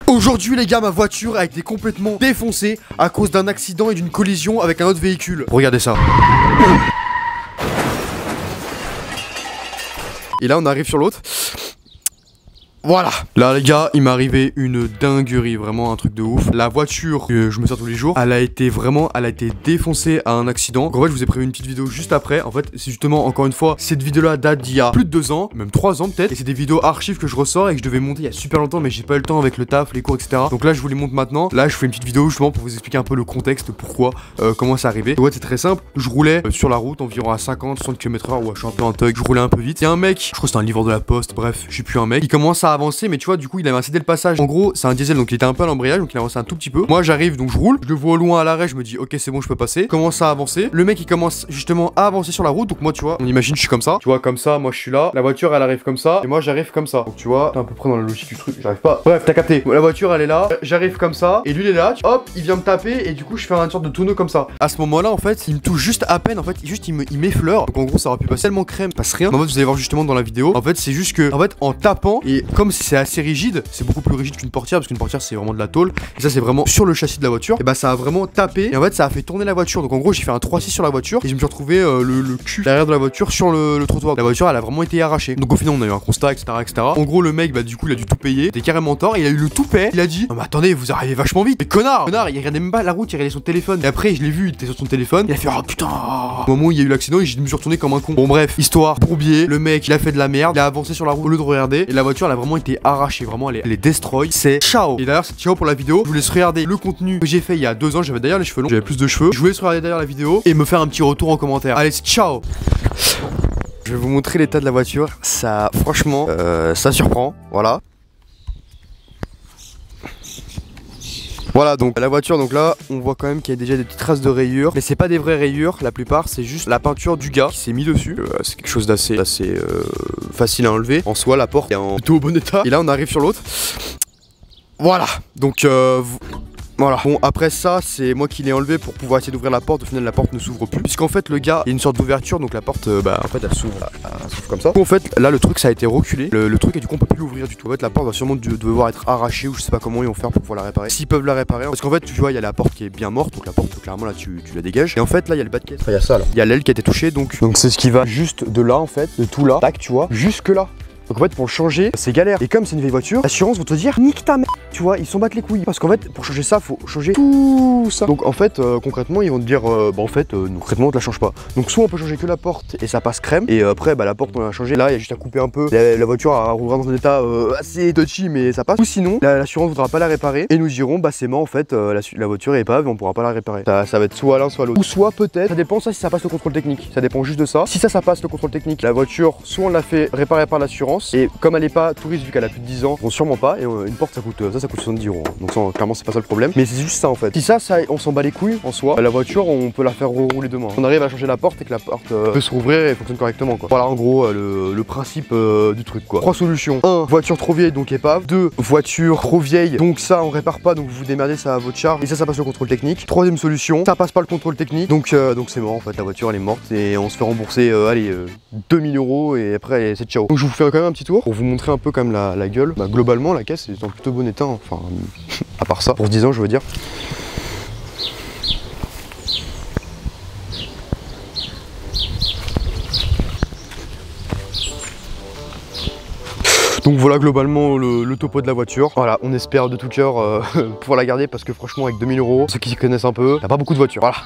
Aujourd'hui les gars, ma voiture a été complètement défoncée à cause d'un accident et d'une collision avec un autre véhicule. Regardez ça. Et là on arrive sur l'autre. Voilà. Là les gars, il m'est arrivé une dinguerie, vraiment un truc de ouf. La voiture que je me sers tous les jours, elle a été défoncée à un accident. Donc en fait, je vous ai prévu une petite vidéo juste après. En fait, c'est justement, encore une fois, cette vidéo là date d'il y a plus de 2 ans, même 3 ans peut-être. Et c'est des vidéos archives que je ressors et que je devais monter il y a super longtemps, mais j'ai pas eu le temps avec le taf, les cours, etc. Donc là, je vous les montre maintenant. Là, je fais une petite vidéo justement pour vous expliquer un peu le contexte, pourquoi, comment c'est arrivé. Ouais, c'est très simple. Je roulais sur la route environ à 50-60 km/h. Ouais, je suis un peu un thug. Je roulais un peu vite. Il y a un mec, je crois que c'était un livreur de la poste, bref, je suis plus un mec. Il commence à avancer, mais tu vois, du coup, il avait cédé le passage. En gros, c'est un diesel, donc il était un peu à l'embrayage, donc il a avancé un tout petit peu. Moi, j'arrive, donc je roule. Je le vois au loin à l'arrêt, je me dis, ok, c'est bon, je peux passer. Commence à avancer. Le mec, il commence justement à avancer sur la route. Donc moi, tu vois, on imagine, je suis comme ça. Tu vois, comme ça, moi, je suis là. La voiture, elle arrive comme ça. Et moi, j'arrive comme ça. Donc tu vois, t'es à peu près dans la logique du truc. J'arrive pas. Bref, t'as capté. La voiture, elle est là. J'arrive comme ça. Et lui, il est là. Hop, il vient me taper. Et du coup, je fais une sorte de tonneau comme ça. À ce moment-là, en fait, il me touche juste à peine. En fait, juste, il m'effleure. Donc en gros, ça aurait pu passer tellement crème, passe rien. Mais en fait, vous allez voir justement dans la vidéo. En fait, c'est juste que, en fait, en tapant, et comme c'est assez rigide, c'est beaucoup plus rigide qu'une portière, parce qu'une portière, c'est vraiment de la tôle. Et ça, c'est vraiment sur le châssis de la voiture. Et bah, ça a vraiment tapé. Et en fait, ça a fait tourner la voiture. Donc en gros, j'ai fait un 3-6 sur la voiture. Et je me suis retrouvé le cul derrière de la voiture sur le trottoir. La voiture, elle a vraiment été arrachée. Donc au final, on a eu un constat, etc., etc. En gros, le mec, bah, du coup, il a dû tout payer. C'était carrément tort. Il a eu le toupet. Il a dit, non, mais attendez, vous arrivez vachement vite. Mais connard, il regardait même pas la route, il regardait son téléphone. Et après, je l'ai vu, il était sur son téléphone. Il a fait, oh putain. Au moment où il y a eu l'accident, je me suis retourné comme un con. Bon, bref, histoire, bourbier. Le mec, il a fait de la merde. Il a avancé sur la route au lieu de regarder. Et la voiture, elle a vraiment été arrachée. Vraiment, elle est destroy. C'est ciao. Et d'ailleurs, c'est ciao pour la vidéo. Je vous laisse regarder le contenu que j'ai fait il y a 2 ans. J'avais d'ailleurs les cheveux longs. J'avais plus de cheveux. Je vous laisse regarder d'ailleurs la vidéo et me faire un petit retour en commentaire. Allez, ciao. Je vais vous montrer l'état de la voiture. Ça, franchement, ça surprend. Voilà. Voilà, donc la voiture, donc là on voit quand même qu'il y a déjà des petites traces de rayures, mais c'est pas des vraies rayures, la plupart c'est juste la peinture du gars qui s'est mis dessus. C'est quelque chose d'assez facile à enlever. En soi, la porte est en plutôt bon état. Et là on arrive sur l'autre. Voilà, donc voilà. Bon, après ça, c'est moi qui l'ai enlevé pour pouvoir essayer d'ouvrir la porte. Au final, la porte ne s'ouvre plus. Puisqu'en fait, le gars, il y a une sorte d'ouverture. Donc la porte, bah, en fait, elle s'ouvre comme ça. En fait, là, le truc, ça a été reculé. Le truc, et du coup, on peut plus l'ouvrir du tout. En fait, la porte va sûrement devoir être arrachée, ou je sais pas comment ils vont faire pour pouvoir la réparer. S'ils peuvent la réparer. Parce qu'en fait, tu vois, il y a la porte qui est bien morte. Donc la porte, clairement, là, tu la dégages. Et en fait, là, il y a le bas de caisse. Enfin, il y a ça, là. Il y a l'aile qui a été touchée. Donc c'est ce qui va juste de là, en fait, de tout là. Tac, tu vois, jusque là. Donc en fait pour le changer c'est galère. Et comme c'est une vieille voiture, l'assurance va te dire nique ta mère. Tu vois, ils s'en battent les couilles. Parce qu'en fait pour changer ça faut changer tout ça. Donc en fait concrètement ils vont te dire bah en fait concrètement on te la change pas. Donc soit on peut changer que la porte et ça passe crème. Et après bah la porte on l'a changé. Là il y a juste à couper un peu. La voiture roulera dans un état assez touchy mais ça passe. Ou sinon l'assurance voudra pas la réparer. Et nous dirons bah c'est mort en fait la voiture est épave et on pourra pas la réparer. Ça va être soit l'un soit l'autre. Ou soit peut-être, ça dépend ça si ça passe le contrôle technique. Ça dépend juste de ça. Si ça passe le contrôle technique, la voiture soit on la fait réparer par l'assurance. Et comme elle est pas touriste vu qu'elle a plus de 10 ans, bon sûrement pas. Et une porte ça coûte 70 €. Donc ça, clairement c'est pas ça le problème. Mais c'est juste ça en fait. Si ça on s'en bat les couilles en soi. La voiture on peut la faire rouler demain. On arrive à changer la porte et que la porte peut se rouvrir et fonctionne correctement quoi. Voilà en gros le principe du truc quoi. 3 solutions. 1. Voiture trop vieille donc épave. 2. Voiture trop vieille donc ça on répare pas donc vous vous démerdez ça à votre charge. Et ça passe le contrôle technique. 3ème solution, ça passe pas le contrôle technique. Donc c'est mort en fait. La voiture elle est morte et on se fait rembourser 2000 € et après c'est ciao. Donc je vous fais quand même un petit tour pour vous montrer un peu quand même la gueule. Bah, globalement la caisse est en plutôt bon état, enfin à part ça, pour 10 ans je veux dire. Donc voilà globalement le topo de la voiture. Voilà, on espère de tout cœur pouvoir la garder parce que franchement avec 2000 €, ceux qui s'y connaissent un peu, t'as pas beaucoup de voitures. Voilà.